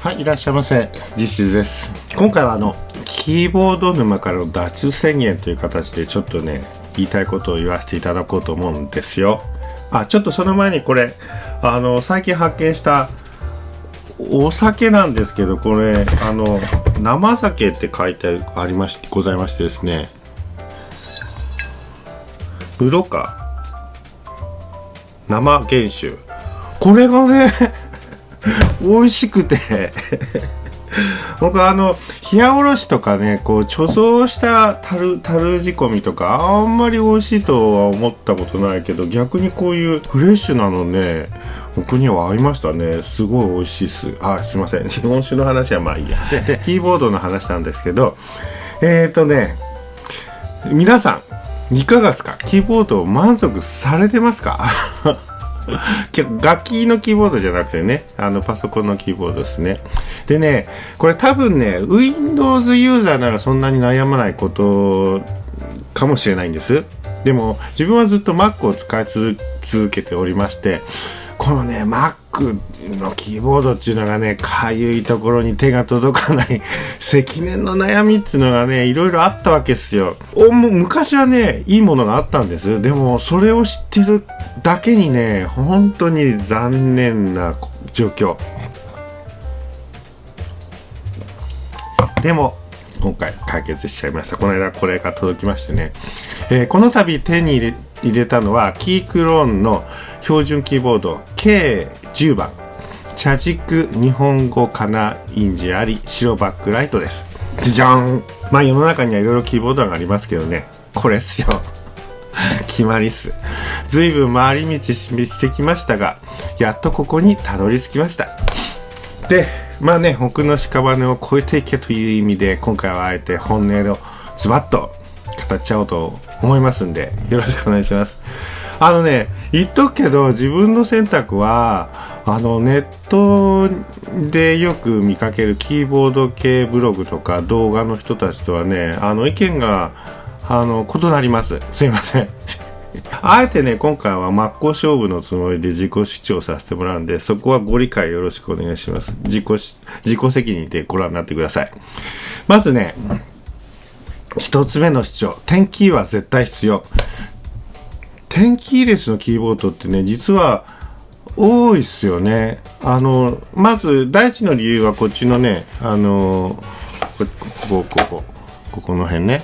はい、いらっしゃいませ。実施です。今回はキーボード沼からの脱出宣言という形でちょっとね、言いたいことを言わせていただこうと思うんですよ。ちょっとその前にこれ、最近発見したお酒なんですけど、これ、生酒って書いてございましてですね、ブロカ生原酒。これがね、美味しくて僕冷やおろしとかね、こう貯蔵した樽仕込みとかあんまり美味しいとは思ったことないけど、逆にこういうフレッシュなのね、僕には合いましたね。すごい美味しいっす。すいません、日本酒の話はまあいいやキーボードの話なんですけど、皆さんいかがですか？キーボードを満足されてますか？楽器のキーボードじゃなくてね、パソコンのキーボードですね。でね、これ多分ね、Windows ユーザーならそんなに悩まないことかもしれないんです。でも自分はずっと Mac を使い続けておりまして、このね Mac のキーボードっていうのがね、かゆいところに手が届かない積年の悩みっていうのがね、いろいろあったわけですよ。もう昔はね、いいものがあったんです。でもそれを知ってるだけにね、本当に残念な状況。でも今回解決しちゃいました。この間これが届きましてね、この度手に入れたのはキークローンの標準キーボード K10 番茶軸日本語かな印字あり白バックライトです。じゃじゃん。世の中にはいろいろキーボードがありますけどね、これっすよ決まりっす。ずいぶん回り道してきましたが、やっとここにたどり着きました。で僕の屍を越えていけという意味で、今回はあえて本音をズバッと語っちゃおうと思いますんで、よろしくお願いします。言っとくけど、自分の選択はネットでよく見かけるキーボード系ブログとか動画の人たちとはね、意見が異なります。すいませんあえてね、今回は真っ向勝負のつもりで自己主張させてもらうんで、そこはご理解よろしくお願いします。自己責任でご覧になってください。まずね、一つ目の主張、点キーは絶対必要。点キーレスのキーボードってね、実は多いっすよね。まず第一の理由はこっちのね、ここの辺ね、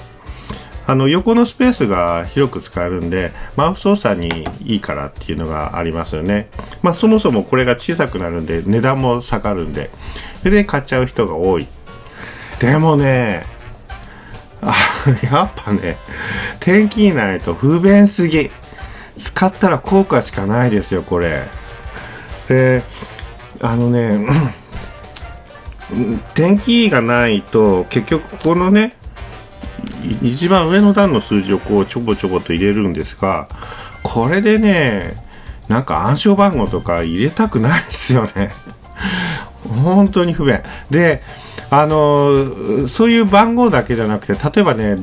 横のスペースが広く使えるんで、マウス操作にいいからっていうのがありますよね。そもそもこれが小さくなるんで値段も下がるんで、それで買っちゃう人が多い。でもね、やっぱね、点キーないと不便すぎ。使ったら効果しかないですよ、これ。点キーがないと結局ここのね、一番上の段の数字をこうちょぼちょぼと入れるんですが、これでね、なんか暗証番号とか入れたくないですよね本当に不便で、そういう番号だけじゃなくて、例えばね、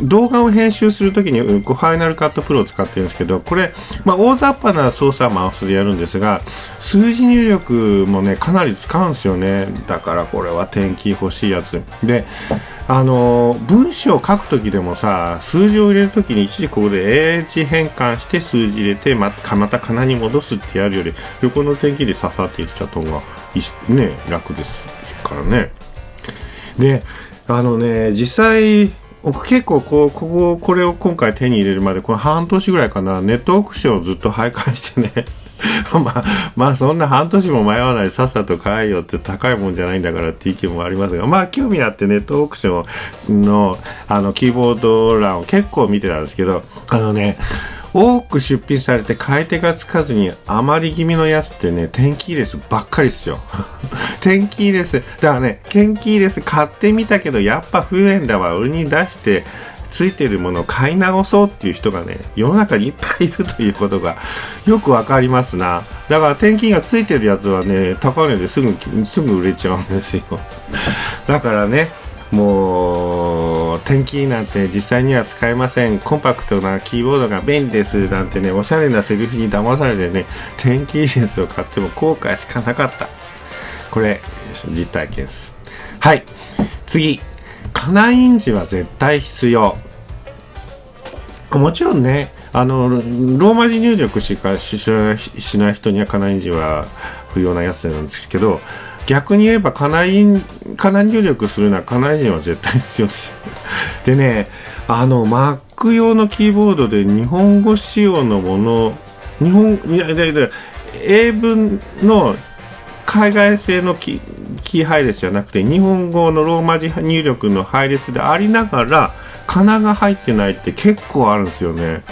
動画を編集するときにファイナルカットプロを使ってるんですけど、これ、大雑把な操作はマウスでやるんですが、数字入力もね、かなり使うんですよね。だからこれは点キー欲しいやつで、文章を書くときでもさ、数字を入れるときに一時ここで英字変換して数字入れて、またかなに戻すってやるより、横の点キーでささって入れちゃった方がね、楽ですからね。で、実際僕結構これを今回手に入れるまでこの半年ぐらいかな、ネットオークションをずっと徘徊してねそんな半年も迷わない、さっさと買えよって、高いもんじゃないんだからっていう意見もありますが、興味あってネットオークションのキーボード欄を結構見てたんですけど、多く出品されて買い手がつかずに余り気味のやつってね、点キーレスばっかりですよ点キーレスだからね、点キーレス買ってみたけどやっぱ不便だわ、売りに出してついてるものを買い直そうっていう人がね、世の中にいっぱいいるということがよくわかりますな。だから点キーがついてるやつはね、高値ですぐ売れちゃうんですよだからね、もう点キーなんて実際には使えません、コンパクトなキーボードが便利ですなんてね、おしゃれなセリフに騙されてね、点キーレスを買っても後悔しかなかった。これ実体験です。はい、次、カナ印字は絶対必要。もちろんね、ローマ字入力しかしない人にはカナ印字は不要なやつなんですけど、逆に言えばカナ入力するならカナ印字は絶対必要です。でね、Mac 用のキーボードで日本語仕様のもの、英文の海外製のキー配列じゃなくて日本語のローマ字入力の配列でありながらカナが入ってないって結構あるんですよね。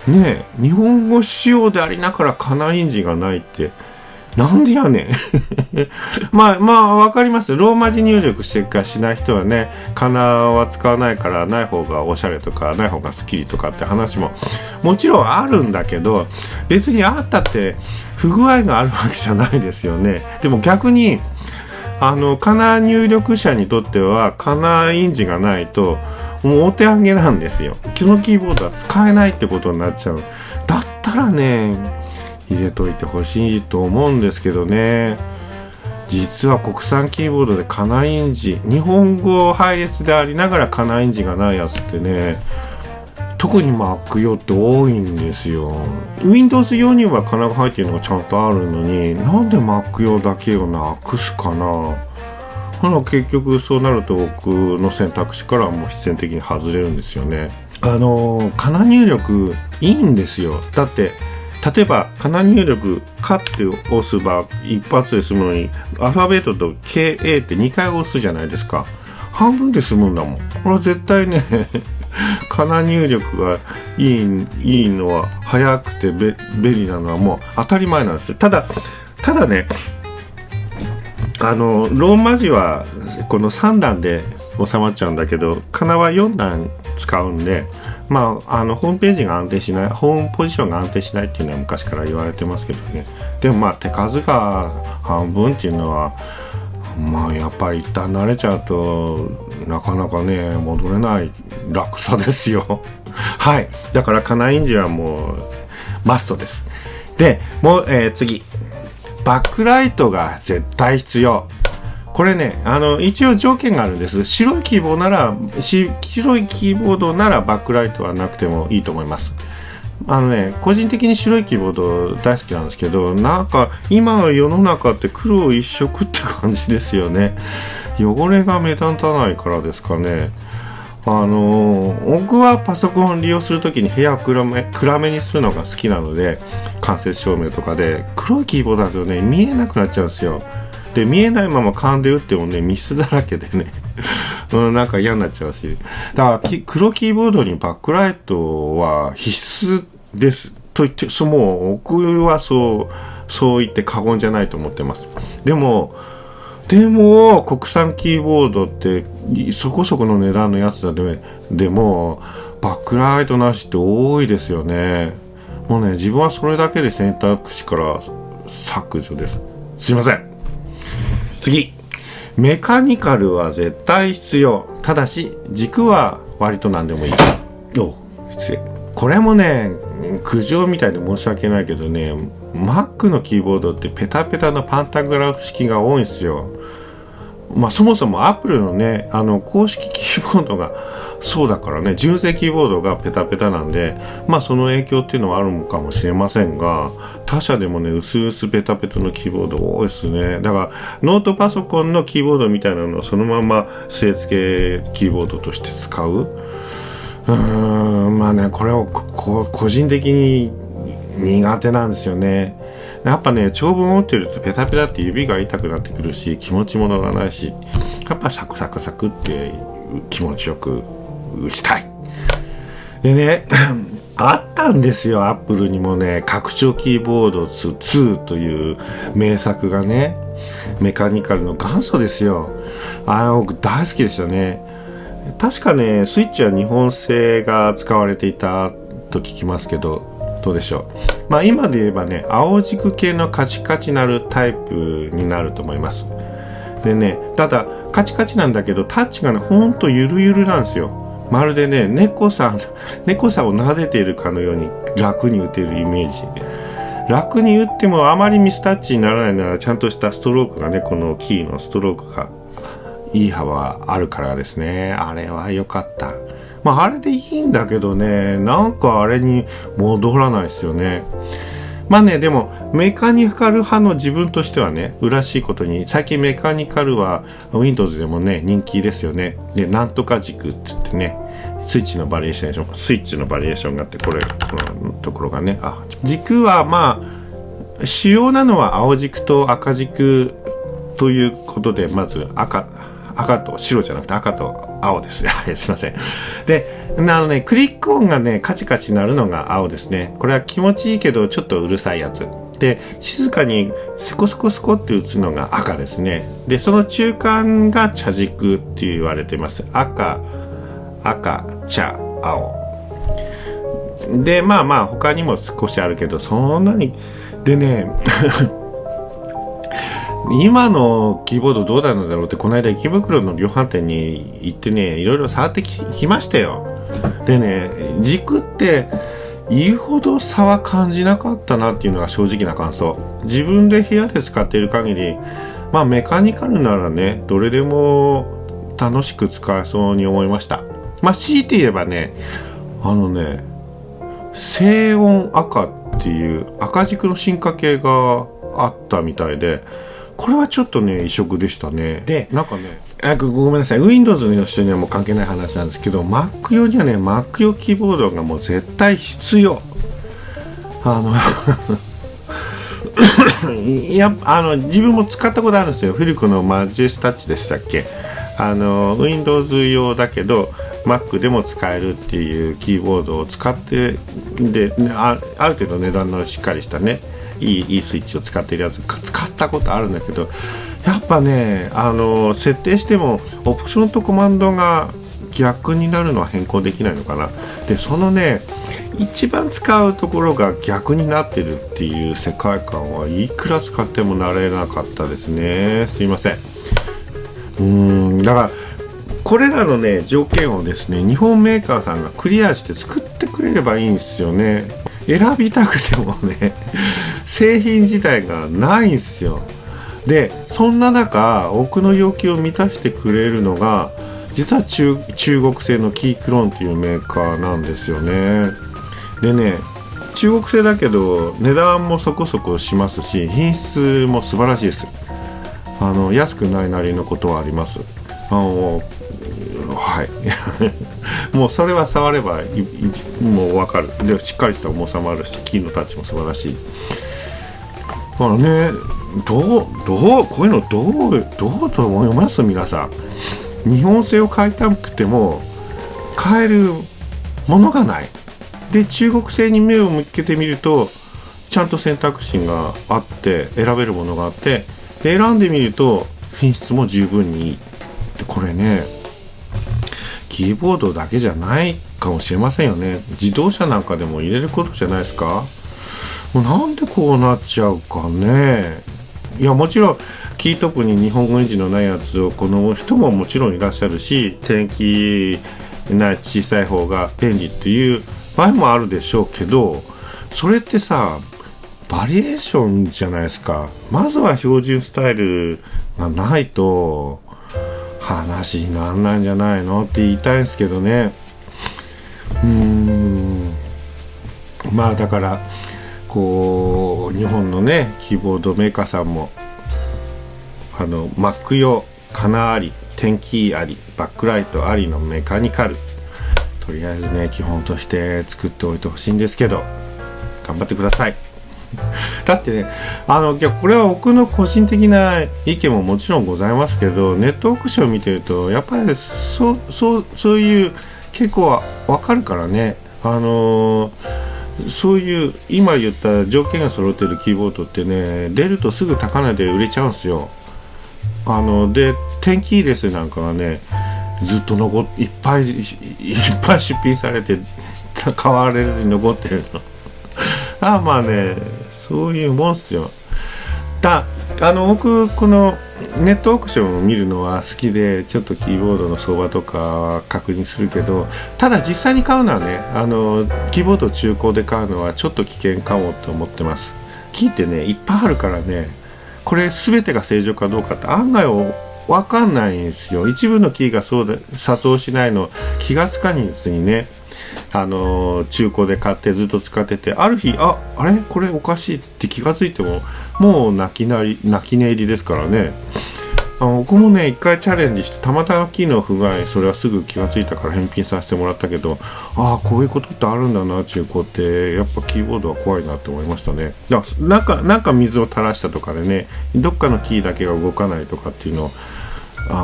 ねえ、日本語仕様でありながらカナ印字がないってなんでやねんまあわかります。ローマ字入力してかしない人はね、カナは使わないからない方がおしゃれとかない方がスッキリとかって話ももちろんあるんだけど、別にあったって不具合があるわけじゃないですよね。でも逆にカナ入力者にとってはカナ印字がないともうお手上げなんですよ。このキーボードは使えないってことになっちゃう。だったらね、入れといてほしいと思うんですけどね。実は国産キーボードでカナ印字、日本語配列でありながらカナ印字がないやつってね、特に Mac 用って多いんですよ。 Windows 用にはカナが入っているのがちゃんとあるのに、なんで Mac 用だけをなくすかな。結局そうなると僕の選択肢からはもう必然的に外れるんですよね。カナ入力いいんですよ。だって例えばカナ入力カって押せば一発で済むのに、アルファベットと KA って2回押すじゃないですか。半分で済むんだもん。これは絶対ねカナ入力がいいのは早くて便利なのはもう当たり前なんですよ。ただね、ローマ字はこの3段で収まっちゃうんだけど、カナは4段使うんで、ホームページが安定しない、ホームポジションが安定しないっていうのは昔から言われてますけどね。でも手数が半分っていうのはやっぱり一旦慣れちゃうとなかなかね戻れない楽さですよはい、だからカナ印字はもうマストです。でもう、次、バックライトが絶対必要。これね、一応条件があるんです。白いキーボードならバックライトはなくてもいいと思います。個人的に白いキーボード大好きなんですけど、なんか今の世の中って黒一色って感じですよね。汚れが目立たないからですかね。僕はパソコンを利用するときに部屋を暗めにするのが好きなので、間接照明とかで黒いキーボードだとね見えなくなっちゃうんですよ。で見えないまま勘で打ってもねミスだらけでねなんか嫌になっちゃうし、だから黒キーボードにバックライトは必須ですと言って、もう僕はそう言って過言じゃないと思ってます。でも国産キーボードってそこそこの値段のやつだでもバックライトなしって多いですよね。もうね、自分はそれだけで選択肢から削除です。すいません。次、メカニカルは絶対必要。ただし軸は割と何でもいい。失礼。これもね苦情みたいで申し訳ないけどね、 Mac のキーボードってペタペタのパンタグラフ式が多いんですよ。そもそも Apple のね公式キーボードがそうだからね、純正キーボードがペタペタなんで、その影響っていうのはあるのかもしれませんが、他社でもね薄々ペタペタのキーボード多いですね。だからノートパソコンのキーボードみたいなのをそのまま据え付けキーボードとして使う。これを個人的に苦手なんですよね。やっぱね長文を打ってるとペタペタって指が痛くなってくるし、気持ちも乗らないし、やっぱサクサクサクって気持ちよく打ちたい。でねあったんですよ、アップルにもね拡張キーボード2という名作がね、メカニカルの元祖ですよ。僕大好きでしたね。確かねスイッチは日本製が使われていたと聞きますけど、どうでしょう。今で言えばね青軸系のカチカチなるタイプになると思います。でね、ただカチカチなんだけどタッチがねほんとゆるゆるなんですよ。まるでね猫さんを撫でているかのように楽に打てるイメージ。楽に打ってもあまりミスタッチにならないなら、ちゃんとしたストロークがね、このキーのストロークがいい幅あるからですね。あれは良かった。まああれでいいんだけどね、なんかあれに戻らないですよね。まあね、でもメカニカル派の自分としてはね、嬉しいことに最近メカニカルは Windows でもね人気ですよね。で、なんとか軸っつってね、スイッチのバリエーションがあって、このところがね、軸はまあ主要なのは青軸と赤軸ということで、まず赤と白じゃなくて赤と青です。すいません。で、クリック音がね、カチカチ鳴るのが青ですね。これは気持ちいいけど、ちょっとうるさいやつ。で、静かにスコスコスコって打つのが赤ですね。で、その中間が茶軸って言われてます。赤、茶、青。で、まあ他にも少しあるけど、そんなに。でね、今のキーボードどうなのだろうって、この間池袋の量販店に行ってね、いろいろ触ってきましたよ。でね、軸って言うほど差は感じなかったなっていうのが正直な感想。自分で部屋で使っている限り、まあメカニカルならね、どれでも楽しく使えそうに思いました。まあ強いて言えばね、静音赤っていう赤軸の進化系があったみたいで、これはちょっとね異色でしたね。で、なんかね、ごめんなさい、 Windows の人にはもう関係ない話なんですけど、 Mac 用にはね Mac 用キーボードがもう絶対必要。いや、自分も使ったことあるんですよ。フィルクのマジェスタッチでしたっけ。Windows 用だけど Mac でも使えるっていうキーボードを使って、で、ある程度値段のしっかりしたね、いいスイッチを使っているやつ使ったことあるんだけど、やっぱね、設定してもオプションとコマンドが逆になるのは変更できないのかな。で、そのね、一番使うところが逆になってるっていう世界観はいくら使っても慣れなかったですね。すいません。だからこれらのね条件をですね、日本メーカーさんがクリアして作ってくれればいいんですよね。選びたくてもね製品自体がないんですよ。で、そんな中僕の要求を満たしてくれるのが実は中国製のキークロンっていうメーカーなんですよね。でね、中国製だけど値段もそこそこしますし、品質も素晴らしいです。安くないなりのことはあります。はいもうそれは触ればもう分かる。で、しっかりした重さもあるし、キーのタッチも素晴らしい。だからね、こういうのどうと思います？皆さん、日本製を買いたくても買えるものがない。で、中国製に目を向けてみるとちゃんと選択肢があって、選べるものがあって、選んでみると品質も十分にいい。で、これね、キーボードだけじゃないかもしれませんよね。自動車なんかでも入れることじゃないですか。もうなんでこうなっちゃうかね。いや、もちろんキートップに日本語エンジンのないやつを好む人ももちろんいらっしゃるし、点キーな小さい方が便利っていう場合もあるでしょうけど、それってさ、バリエーションじゃないですか。まずは標準スタイルがないと話にならないんじゃないのって言いたいんですけどね。まあだからこう日本のねキーボードメーカーさんもMac 用カナあり、点キーあり、バックライトありのメカニカル、とりあえずね基本として作っておいてほしいんですけど、頑張ってください。だってね、これは僕の個人的な意見ももちろんございますけど、ネットオークションを見てるとやっぱりそういう結構わかるからね。そういう今言った条件が揃っているキーボードってね、出るとすぐ高値で売れちゃうんですよ。で、点キーレスなんかがね、ずっといっぱい出品されて買われずに残ってるのまあね、そういうもんっすよ。僕このネットオークションを見るのは好きで、ちょっとキーボードの相場とか確認するけど、ただ実際に買うのはね、キーボード中古で買うのはちょっと危険かもと思ってます。キーってねいっぱいあるからね、これ全てが正常かどうかって案外分かんないんですよ。一部のキーがそうで作動しないの気がつかにずにね、中古で買ってずっと使ってて、ある日あれこれおかしいって気がついてももう泣き寝入りですからね。僕もね一回チャレンジしてたまたまキーの不具合、それはすぐ気がついたから返品させてもらったけど、こういうことってあるんだな、中古って。やっぱキーボードは怖いなって思いましたね。だからなんか水を垂らしたとかでね、どっかのキーだけが動かないとかっていうの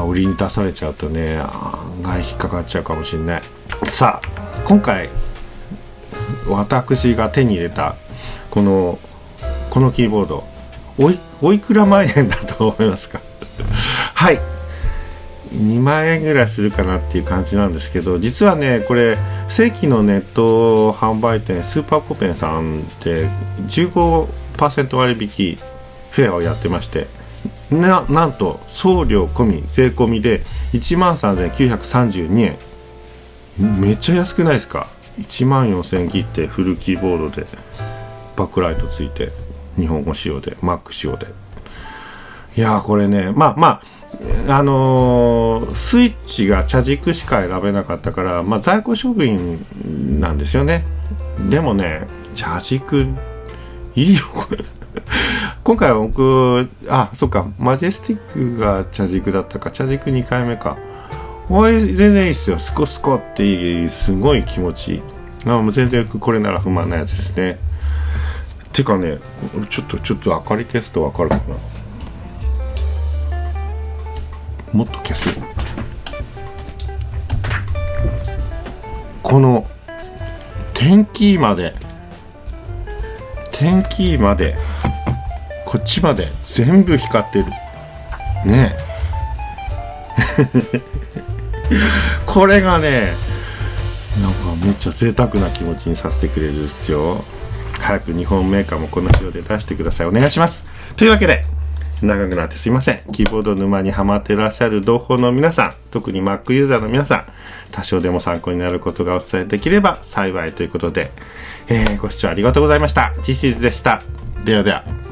を売りに出されちゃうとね、案外引っかかっちゃうかもしれない。さあ今回私が手に入れたこのキーボード、おいくら万円だと思いますか？はい、2万円ぐらいするかなっていう感じなんですけど、実はねこれ正規のネット販売店スーパーコペンさんで 15% 割引フェアをやってまして、なんと送料込み税込みで 13,932 円。めっちゃ安くないですか？14,000円切ってフルキーボードでバックライトついて日本語仕様で Mac 仕様で、いやーこれねスイッチが茶軸しか選べなかったから、在庫処分なんですよね。でもね茶軸いいよこれ今回は僕そっかマジェスティックが茶軸だったか、茶軸2回目か。全然いいっすよ。スコスコっていい、すごい気持ちいい。もう全然これなら不満なやつですね。てかねちょっと明かり消すと分かるかな。もっと消す。この点キーまでこっちまで全部光ってるねこれがねなんかめっちゃ贅沢な気持ちにさせてくれるんですよ。早く日本メーカーもこの仕様で出してください。お願いします。というわけで長くなってすいません。キーボード沼にハマってらっしゃる同胞の皆さん、特に Mac ユーザーの皆さん、多少でも参考になることがお伝えできれば幸いということで、ご視聴ありがとうございました。ジシーズでした。ではでは。